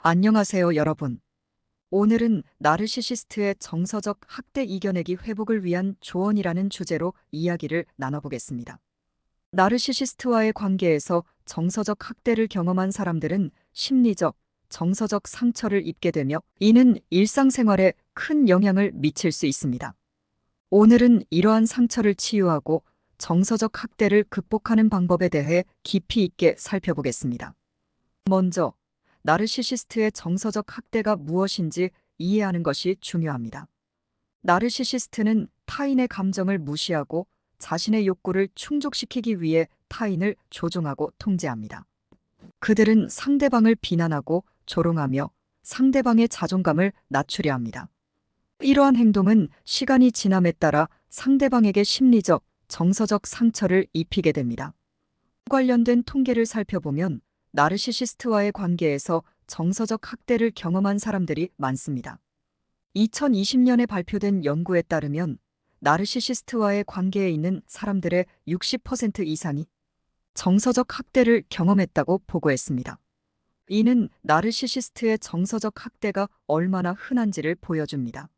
안녕하세요, 여러분. 오늘은 나르시시스트의 정서적 학대 이겨내기 회복을 위한 조언이라는 주제로 이야기를 나눠보겠습니다. 나르시시스트와의 관계에서 정서적 학대를 경험한 사람들은 심리적, 정서적 상처를 입게 되며 이는 일상생활에 큰 영향을 미칠 수 있습니다. 오늘은 이러한 상처를 치유하고 정서적 학대를 극복하는 방법에 대해 깊이 있게 살펴보겠습니다. 먼저, 나르시시스트의 정서적 학대가 무엇인지 이해하는 것이 중요합니다. 나르시시스트는 타인의 감정을 무시하고 자신의 욕구를 충족시키기 위해 타인을 조종하고 통제합니다. 그들은 상대방을 비난하고 조롱하며 상대방의 자존감을 낮추려 합니다. 이러한 행동은 시간이 지남에 따라 상대방에게 심리적, 정서적 상처를 입히게 됩니다. 관련된 통계를 살펴보면 나르시시스트와의 관계에서 정서적 학대를 경험한 사람들이 많습니다. 2020년에 발표된 연구에 따르면 나르시시스트와의 관계에 있는 사람들의 60% 이상이 정서적 학대를 경험했다고 보고했습니다. 이는 나르시시스트의 정서적 학대가 얼마나 흔한지를 보여줍니다.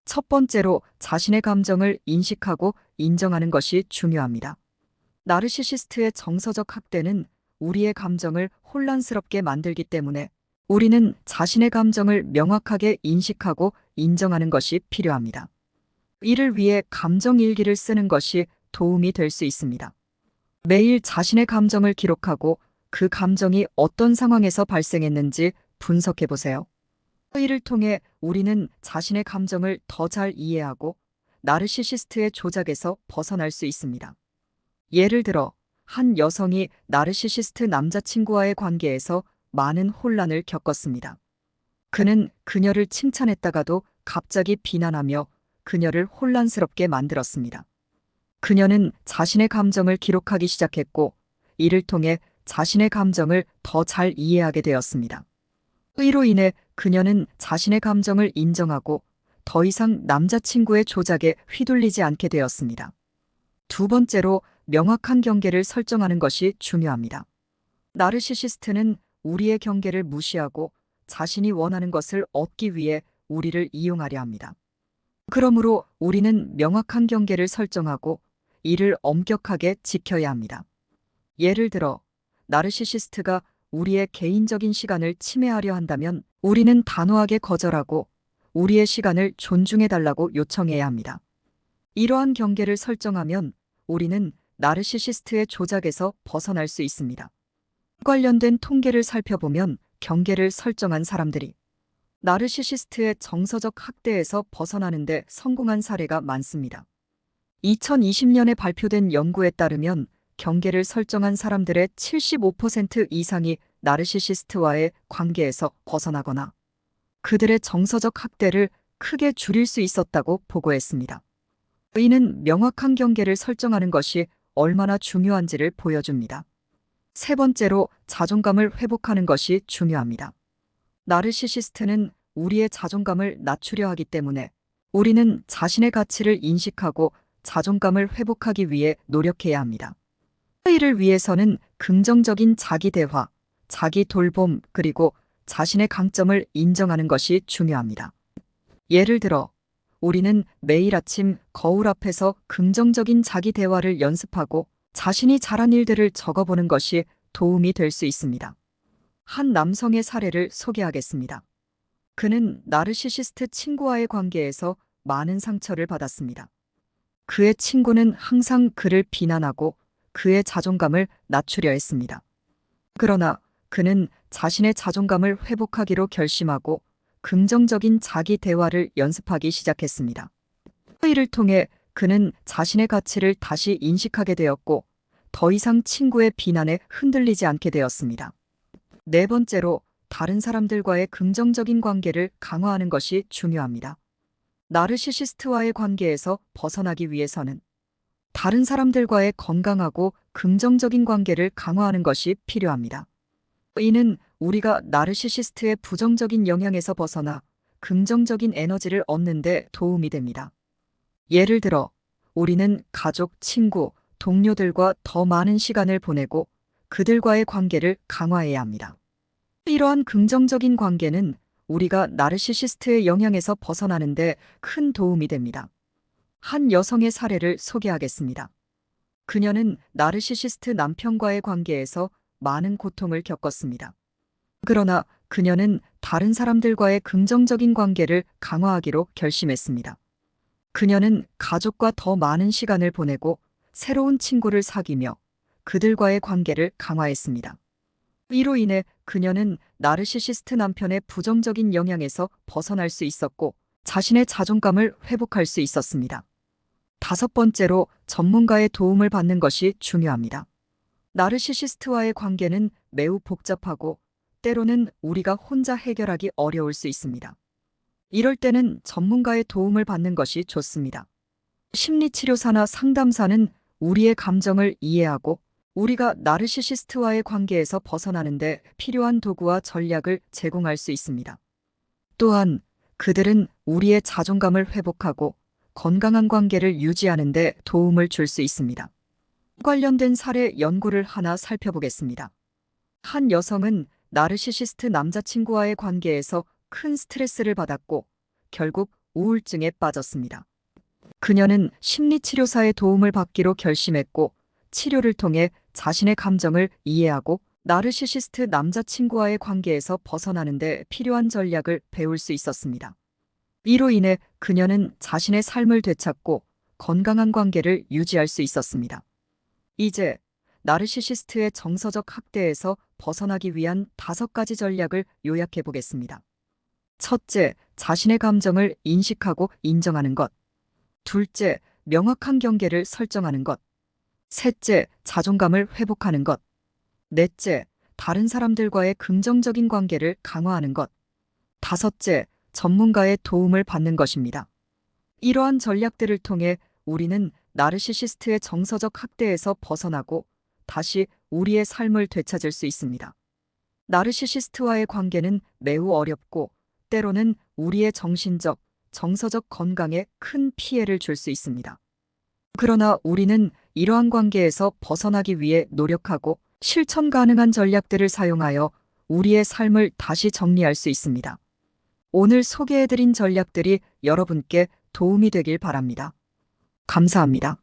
첫 번째로 자신의 감정을 인식하고 인정하는 것이 중요합니다. 나르시시스트의 정서적 학대는 우리의 감정을 혼란스럽게 만들기 때문에 우리는 자신의 감정을 명확하게 인식하고 인정하는 것이 필요합니다. 이를 위해 감정 일기를 쓰는 것이 도움이 될 수 있습니다. 매일 자신의 감정을 기록하고 그 감정이 어떤 상황에서 발생했는지 분석해 보세요. 이를 통해 우리는 자신의 감정을 더 잘 이해하고 나르시시스트의 조작에서 벗어날 수 있습니다. 예를 들어, 한 여성이 나르시시스트 남자친구와의 관계에서 많은 혼란을 겪었습니다. 그는 그녀를 칭찬했다가도 갑자기 비난하며 그녀를 혼란스럽게 만들었습니다. 그녀는 자신의 감정을 기록하기 시작했고, 이를 통해 자신의 감정을 더 잘 이해하게 되었습니다. 이로 인해 그녀는 자신의 감정을 인정하고 더 이상 남자친구의 조작에 휘둘리지 않게 되었습니다. 두 번째로, 명확한 경계를 설정하는 것이 중요합니다. 나르시시스트는 우리의 경계를 무시하고 자신이 원하는 것을 얻기 위해 우리를 이용하려 합니다. 그러므로 우리는 명확한 경계를 설정하고 이를 엄격하게 지켜야 합니다. 예를 들어, 나르시시스트가 우리의 개인적인 시간을 침해하려 한다면 우리는 단호하게 거절하고 우리의 시간을 존중해달라고 요청해야 합니다. 이러한 경계를 설정하면 우리는 나르시시스트의 조작에서 벗어날 수 있습니다. 관련된 통계를 살펴보면 경계를 설정한 사람들이 나르시시스트의 정서적 학대에서 벗어나는 데 성공한 사례가 많습니다. 2020년에 발표된 연구에 따르면 경계를 설정한 사람들의 75% 이상이 나르시시스트와의 관계에서 벗어나거나 그들의 정서적 학대를 크게 줄일 수 있었다고 보고했습니다. 이는 명확한 경계를 설정하는 것이 얼마나 중요한지를 보여줍니다. 세 번째로 자존감을 회복하는 것이 중요합니다. 나르시시스트는 우리의 자존감을 낮추려 하기 때문에 우리는 자신의 가치를 인식하고 자존감을 회복하기 위해 노력해야 합니다. 이를 위해서는 긍정적인 자기 대화, 자기 돌봄, 그리고 자신의 강점을 인정하는 것이 중요합니다. 예를 들어, 우리는 매일 아침 거울 앞에서 긍정적인 자기 대화를 연습하고 자신이 잘한 일들을 적어보는 것이 도움이 될 수 있습니다. 한 남성의 사례를 소개하겠습니다. 그는 나르시시스트 친구와의 관계에서 많은 상처를 받았습니다. 그의 친구는 항상 그를 비난하고 그의 자존감을 낮추려 했습니다. 그러나 그는 자신의 자존감을 회복하기로 결심하고 긍정적인 자기 대화를 연습하기 시작했습니다. 이를 통해 그는 자신의 가치를 다시 인식하게 되었고 더 이상 친구의 비난에 흔들리지 않게 되었습니다. 네 번째로, 다른 사람들과의 긍정적인 관계를 강화하는 것이 중요합니다. 나르시시스트와의 관계에서 벗어나기 위해서는 다른 사람들과의 건강하고 긍정적인 관계를 강화하는 것이 필요합니다. 이는 우리가 나르시시스트의 부정적인 영향에서 벗어나 긍정적인 에너지를 얻는 데 도움이 됩니다. 예를 들어, 우리는 가족, 친구, 동료들과 더 많은 시간을 보내고 그들과의 관계를 강화해야 합니다. 이러한 긍정적인 관계는 우리가 나르시시스트의 영향에서 벗어나는데 큰 도움이 됩니다. 한 여성의 사례를 소개하겠습니다. 그녀는 나르시시스트 남편과의 관계에서 많은 고통을 겪었습니다. 그러나 그녀는 다른 사람들과의 긍정적인 관계를 강화하기로 결심했습니다. 그녀는 가족과 더 많은 시간을 보내고 새로운 친구를 사귀며 그들과의 관계를 강화했습니다. 이로 인해 그녀는 나르시시스트 남편의 부정적인 영향에서 벗어날 수 있었고 자신의 자존감을 회복할 수 있었습니다. 다섯 번째로 전문가의 도움을 받는 것이 중요합니다. 나르시시스트와의 관계는 매우 복잡하고 때로는 우리가 혼자 해결하기 어려울 수 있습니다. 이럴 때는 전문가의 도움을 받는 것이 좋습니다. 심리치료사나 상담사는 우리의 감정을 이해하고 우리가 나르시시스트와의 관계에서 벗어나는데 필요한 도구와 전략을 제공할 수 있습니다. 또한 그들은 우리의 자존감을 회복하고 건강한 관계를 유지하는 데 도움을 줄 수 있습니다. 관련된 사례 연구를 하나 살펴보겠습니다. 한 여성은 나르시시스트 남자친구와의 관계에서 큰 스트레스를 받았고 결국 우울증에 빠졌습니다. 그녀는 심리치료사의 도움을 받기로 결심했고 치료를 통해 자신의 감정을 이해하고 나르시시스트 남자친구와의 관계에서 벗어나는 데 필요한 전략을 배울 수 있었습니다. 이로 인해 그녀는 자신의 삶을 되찾고 건강한 관계를 유지할 수 있었습니다. 이제 나르시시스트의 정서적 학대에서 벗어나기 위한 5가지 전략을 요약해 보겠습니다. 첫째, 자신의 감정을 인식하고 인정하는 것. 둘째, 명확한 경계를 설정하는 것. 셋째, 자존감을 회복하는 것. 넷째, 다른 사람들과의 긍정적인 관계를 강화하는 것. 다섯째, 전문가의 도움을 받는 것입니다. 이러한 전략들을 통해 우리는 나르시시스트의 정서적 학대에서 벗어나고 다시 우리의 삶을 되찾을 수 있습니다. 나르시시스트와의 관계는 매우 어렵고 때로는 우리의 정신적, 정서적 건강에 큰 피해를 줄 수 있습니다. 그러나 우리는 이러한 관계에서 벗어나기 위해 노력하고 실천 가능한 전략들을 사용하여 우리의 삶을 다시 정리할 수 있습니다. 오늘 소개해드린 전략들이 여러분께 도움이 되길 바랍니다. 감사합니다.